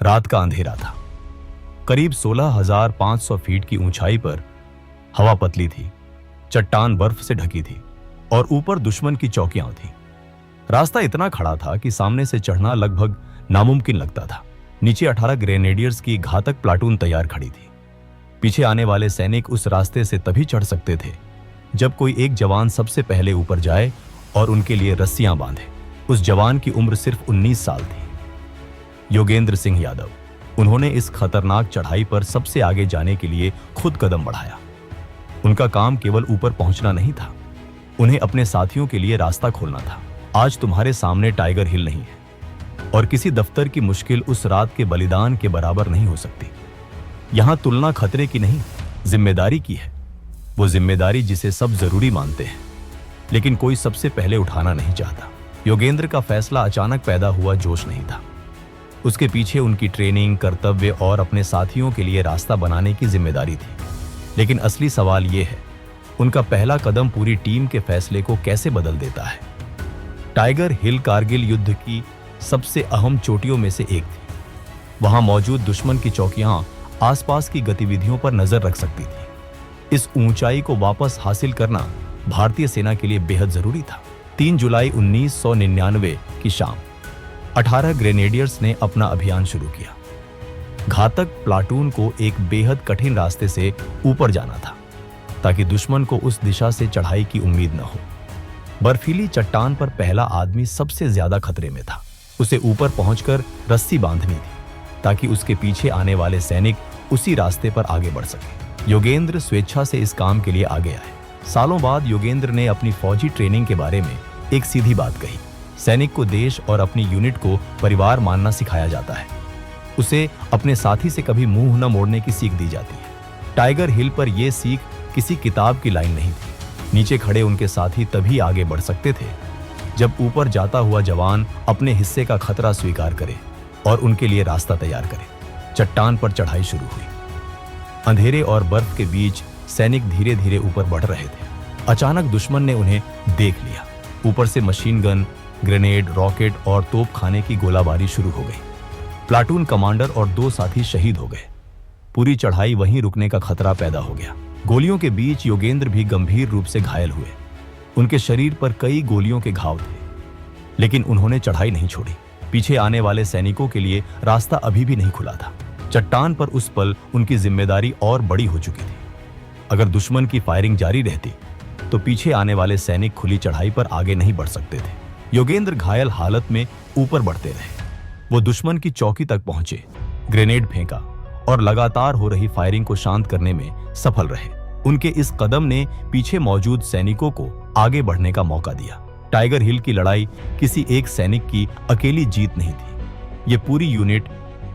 रात का अंधेरा था। करीब 16,500 फीट की ऊंचाई पर हवा पतली थी, चट्टान बर्फ से ढकी थी और ऊपर दुश्मन की चौकियां थी। रास्ता इतना खड़ा था कि सामने से चढ़ना लगभग नामुमकिन लगता था। नीचे 18 ग्रेनेडियर्स की घातक प्लाटून तैयार खड़ी थी। पीछे आने वाले सैनिक उस रास्ते से तभी चढ़ सकते थे जब कोई एक जवान सबसे पहले ऊपर जाए और उनके लिए रस्सियां बांधे। उस जवान की उम्र सिर्फ 19 साल थी, योगेंद्र सिंह यादव। उन्होंने इस खतरनाक चढ़ाई पर सबसे आगे जाने के लिए खुद कदम बढ़ाया। उनका काम केवल ऊपर पहुंचना नहीं था, उन्हें अपने साथियों के लिए रास्ता खोलना था। आज तुम्हारे सामने टाइगर हिल नहीं है और किसी दफ्तर की मुश्किल उस रात के बलिदान के बराबर नहीं हो सकती। यहां तुलना खतरे की नहीं, जिम्मेदारी की है। वो जिम्मेदारी जिसे सब जरूरी मानते हैं, लेकिन कोई सबसे पहले उठाना नहीं चाहता। योगेंद्र का फैसला अचानक पैदा हुआ जोश नहीं था। उसके पीछे उनकी ट्रेनिंग, कर्तव्य और अपने साथियों के लिए रास्ता बनाने की जिम्मेदारी थी। लेकिन असली सवाल यह है, उनका पहला कदम पूरी टीम के फैसले को कैसे बदल देता है। टाइगर हिल कारगिल युद्ध की सबसे अहम चोटियों में से एक थी। वहां मौजूद दुश्मन की चौकियां आसपास की गतिविधियों पर नजर रख सकती थी। इस ऊंचाई को वापस हासिल करना भारतीय सेना के लिए बेहद जरूरी था। 3 जुलाई 1999 की शाम 18 ग्रेनेडियर्स ने अपना अभियान शुरू किया। घातक प्लाटून को एक बेहद कठिन रास्ते से ऊपर जाना था ताकि दुश्मन को उस दिशा से चढ़ाई की उम्मीद न हो। बर्फीली चट्टान पर पहला आदमी सबसे ज्यादा खतरे में था। उसे ऊपर पहुंचकर रस्सी बांधनी थी ताकि उसके पीछे आने वाले सैनिक उसी रास्ते पर आगे बढ़ सके। योगेंद्र स्वेच्छा से इस काम के लिए आगे आए। सालों बाद योगेंद्र ने अपनी फौजी ट्रेनिंग के बारे में एक सीधी बात कही। सैनिक को देश और अपनी यूनिट को परिवार मानना सिखाया जाता है। उसे अपने साथी से कभी मुंह न मोड़ने की सीख दी जाती है। टाइगर हिल पर यह सीख किसी किताब की लाइन नहीं थी। नीचे खड़े उनके साथी तभी आगे बढ़ सकते थे जब ऊपर जाता हुआ जवान अपने हिस्से का खतरा स्वीकार करे और उनके लिए रास्ता तैयार करे। चट्टान पर चढ़ाई शुरू हुई। अंधेरे और बर्फ के बीच सैनिक धीरे धीरे ऊपर बढ़ रहे थे। अचानक दुश्मन ने उन्हें देख लिया। ऊपर से मशीन गन, ग्रेनेड, रॉकेट और तोपखाने की गोलाबारी शुरू हो गई। प्लाटून कमांडर और 2 साथी शहीद हो गए। पूरी चढ़ाई वहीं रुकने का खतरा पैदा हो गया। गोलियों के बीच योगेंद्र भी गंभीर रूप से घायल हुए। उनके शरीर पर कई गोलियों के घाव थे, लेकिन उन्होंने चढ़ाई नहीं छोड़ी। पीछे आने वाले सैनिकों के लिए रास्ता अभी भी नहीं खुला था। चट्टान पर उस पल उनकी जिम्मेदारी और बड़ी हो चुकी थी। अगर दुश्मन की फायरिंग जारी रहती तो पीछे आने वाले सैनिक खुली चढ़ाई पर आगे नहीं बढ़ सकते थे। योगेंद्र घायल हालत में ऊपर बढ़ते रहे। वो दुश्मन की चौकी तक पहुंचे, ग्रेनेड फेंका और लगातार हो रही फायरिंग को शांत करने में सफल रहे। उनके इस कदम ने पीछे मौजूद सैनिकों को आगे बढ़ने का मौका दिया। टाइगर हिल की लड़ाई किसी एक सैनिक की अकेली जीत नहीं थी, ये पूरी यूनिट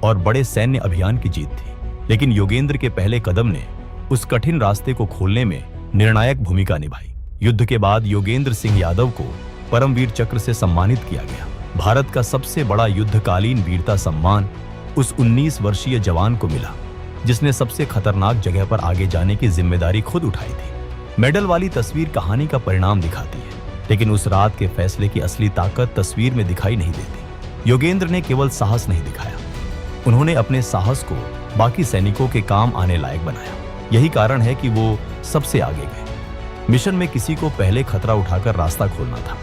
और बड़े सैन्य अभियान की जीत थी। लेकिन योगेंद्र के पहले कदम ने उस कठिन रास्ते को खोलने में निर्णायक भूमिका निभाई। युद्ध के बाद योगेंद्र सिंह यादव को परमवीर चक्र से सम्मानित किया गया। भारत का सबसे बड़ा युद्धकालीन वीरता सम्मान उस 19 वर्षीय जवान को मिला जिसने सबसे खतरनाक जगह पर आगे जाने की जिम्मेदारी खुद उठाई थी। मेडल वाली तस्वीर कहानी का परिणाम दिखाती है, लेकिन उस रात के फैसले की असली ताकत तस्वीर में दिखाई नहीं देती। योगेंद्र ने केवल साहस नहीं दिखाया, उन्होंने अपने साहस को बाकी सैनिकों के काम आने लायक बनाया। यही कारण है कि वो सबसे आगे गए। मिशन में किसी को पहले खतरा उठाकर रास्ता खोलना था।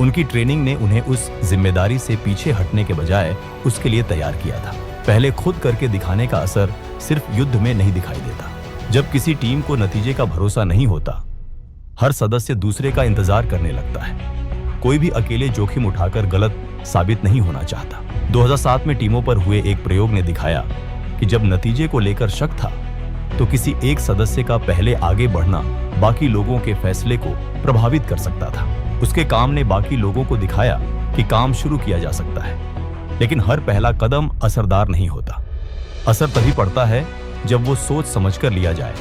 उनकी ट्रेनिंग ने उन्हें उस जिम्मेदारी से पीछे हटने के बजाय उसके लिए तैयार किया था। पहले खुद करके दिखाने का असर सिर्फ युद्ध में नहीं दिखाई देता। जब किसी टीम को नतीजे का भरोसा नहीं होता, हर सदस्य दूसरे का इंतजार करने लगता है। कोई भी अकेले जोखिम उठाकर गलत साबित नहीं होना चाहता। 2007 में टीमों पर हुए एक प्रयोग ने दिखाया कि जब नतीजे को लेकर शक था तो किसी एक सदस्य का पहले आगे बढ़ना बाकी लोगों के फैसले को प्रभावित कर सकता था। उसके काम ने बाकी लोगों को दिखाया कि काम शुरू किया जा सकता है। लेकिन हर पहला कदम असरदार नहीं होता। असर तभी पड़ता है जब वो सोच समझकर लिया जाए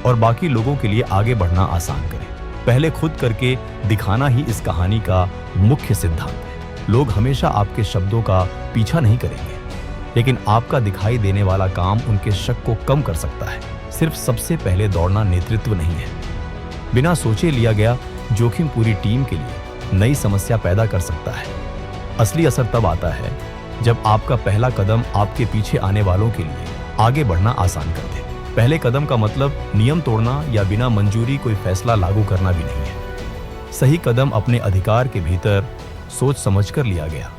और बाकी लोगों के लिए आगे बढ़ना आसान करे। पहले खुद करके दिखाना ही इस कहानी का मुख्य सिद्धांत है। लोग हमेशा आपके शब्दों का पीछा नहीं करेंगे, लेकिन आपका दिखाई देने वाला काम उनके शक को कम कर सकता है। सिर्फ सबसे पहले दौड़ना नेतृत्व नहीं है। बिना सोचे लिया गया जोखिम पूरी टीम के लिए नई समस्या पैदा कर सकता है। असली असर तब आता है जब आपका पहला कदम आपके पीछे आने वालों के लिए आगे बढ़ना आसान कर दे। पहले कदम का मतलब नियम तोड़ना या बिना मंजूरी कोई फैसला लागू करना भी नहीं है। सही कदम अपने अधिकार के भीतर सोच समझकर लिया गया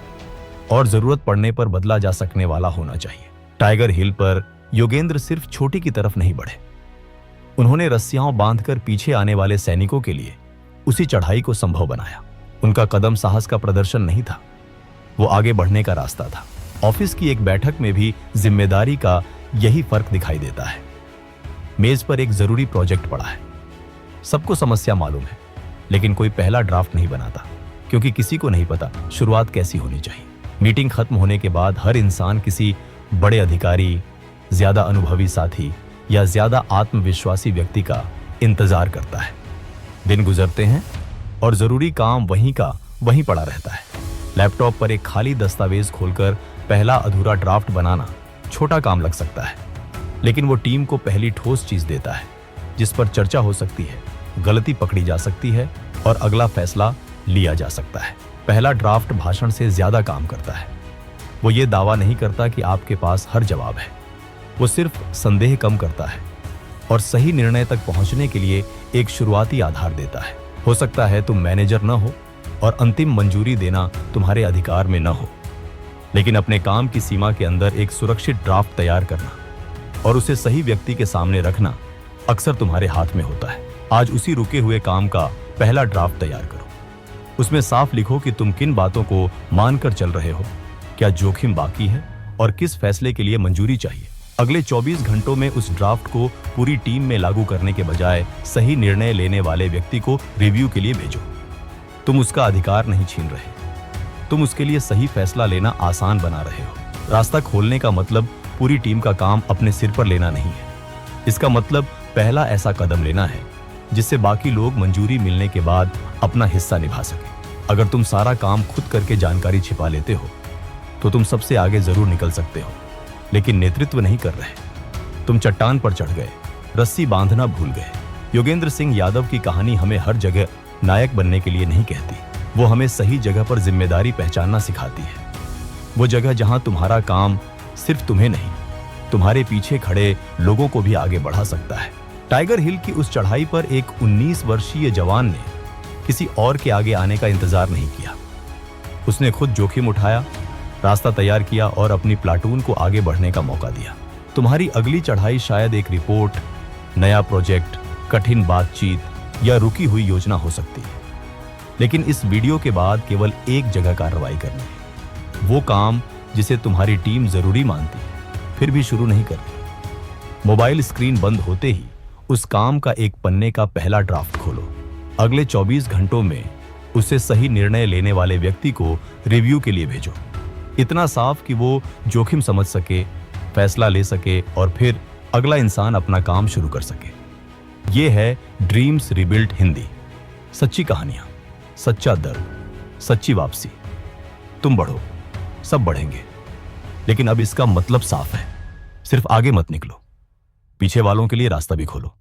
और जरूरत पड़ने पर बदला जा सकने वाला होना चाहिए। टाइगर हिल पर योगेंद्र सिर्फ छोटी की तरफ नहीं बढ़े, उन्होंने रस्सियां बांधकर पीछे आने वाले सैनिकों के लिए उसी चढ़ाई को संभव बनाया। उनका कदम साहस का प्रदर्शन नहीं था, वो आगे बढ़ने का रास्ता था। ऑफिस की एक बैठक में भी जिम्मेदारी का यही फर्क दिखाई देता है। मेज पर एक जरूरी प्रोजेक्ट पड़ा है, सबको समस्या मालूम है, लेकिन कोई पहला ड्राफ्ट नहीं बनाता क्योंकि किसी को नहीं पता शुरुआत कैसी होनी चाहिए। मीटिंग खत्म होने के बाद हर इंसान किसी बड़े अधिकारी, ज्यादा अनुभवी साथी या ज्यादा आत्मविश्वासी व्यक्ति का इंतजार करता है। दिन गुजरते हैं और जरूरी काम वहीं का वहीं पड़ा रहता है। लैपटॉप पर एक खाली दस्तावेज खोलकर पहला अधूरा ड्राफ्ट बनाना छोटा काम लग सकता है, लेकिन वो टीम को पहली ठोस चीज देता है जिस पर चर्चा हो सकती है, गलती पकड़ी जा सकती है और अगला फैसला लिया जा सकता है। पहला ड्राफ्ट भाषण से ज्यादा काम करता है। वो ये दावा नहीं करता कि आपके पास हर जवाब है, वो सिर्फ संदेह कम करता है और सही निर्णय तक पहुंचने के लिए एक शुरुआती आधार देता है। हो सकता है तुम मैनेजर न हो और अंतिम मंजूरी देना तुम्हारे अधिकार में न हो, लेकिन अपने काम की सीमा के अंदर एक सुरक्षित ड्राफ्ट तैयार करना और उसे सही व्यक्ति के सामने रखना अक्सर तुम्हारे हाथ में होता है। आज उसी रुके हुए काम का पहला ड्राफ्ट तैयार करो। उसमें साफ लिखो कि तुम किन बातों को मानकर चल रहे हो, क्या जोखिम बाकी है और किस फैसले के लिए मंजूरी चाहिए। अगले 24 घंटों में उस ड्राफ्ट को पूरी टीम में लागू करने के बजाय सही निर्णय लेने वाले व्यक्ति को रिव्यू के लिए भेजो। तुम उसका अधिकार नहीं छीन रहे, तुम उसके लिए सही फैसला लेना आसान बना रहे हो। रास्ता खोलने का मतलब पूरी टीम का काम अपने सिर पर लेना नहीं है। इसका मतलब पहला ऐसा कदम लेना है जिससे बाकी लोग मंजूरी मिलने के बाद अपना हिस्सा निभा सके। अगर तुम सारा काम खुद करके जानकारी छिपा लेते हो तो तुम सबसे आगे जरूर निकल सकते हो, लेकिन नेतृत्व नहीं कर रहे। तुम चट्टान पर चढ़ गए, रस्सी बांधना भूल गए। योगेंद्र सिंह यादव की कहानी हमें हर जगह नायक बनने के लिए नहीं कहती, वो हमें सही जगह पर जिम्मेदारी पहचानना सिखाती है। वो जगह जहां तुम्हारा काम सिर्फ तुम्हें नहीं, तुम्हारे पीछे खड़े लोगों को भी आगे बढ़ा सकता है। टाइगर हिल की उस चढ़ाई पर एक 19 वर्षीय जवान ने किसी और के आगे आने का इंतजार नहीं किया। उसने खुद जोखिम उठाया, रास्ता तैयार किया और अपनी प्लाटून को आगे बढ़ने का मौका दिया। तुम्हारी अगली चढ़ाई शायद एक रिपोर्ट, नया प्रोजेक्ट, कठिन बातचीत या रुकी हुई योजना हो सकती है, लेकिन इस वीडियो के बाद केवल एक जगह कार्रवाई करनी है, वो काम जिसे तुम्हारी टीम जरूरी मानती फिर भी शुरू नहीं करती। मोबाइल स्क्रीन बंद होते ही उस काम का एक पन्ने का पहला ड्राफ्ट खोलो। अगले 24 घंटों में उसे सही निर्णय लेने वाले व्यक्ति को रिव्यू के लिए भेजो, इतना साफ कि वो जोखिम समझ सके, फैसला ले सके और फिर अगला इंसान अपना काम शुरू कर सके। ये है ड्रीम्स रिबिल्ट हिंदी। सच्ची कहानियां, सच्चा दर्द, सच्ची वापसी। तुम बढ़ो, सब बढ़ेंगे, लेकिन अब इसका मतलब साफ है, सिर्फ आगे मत निकलो, पीछे वालों के लिए रास्ता भी खोलो।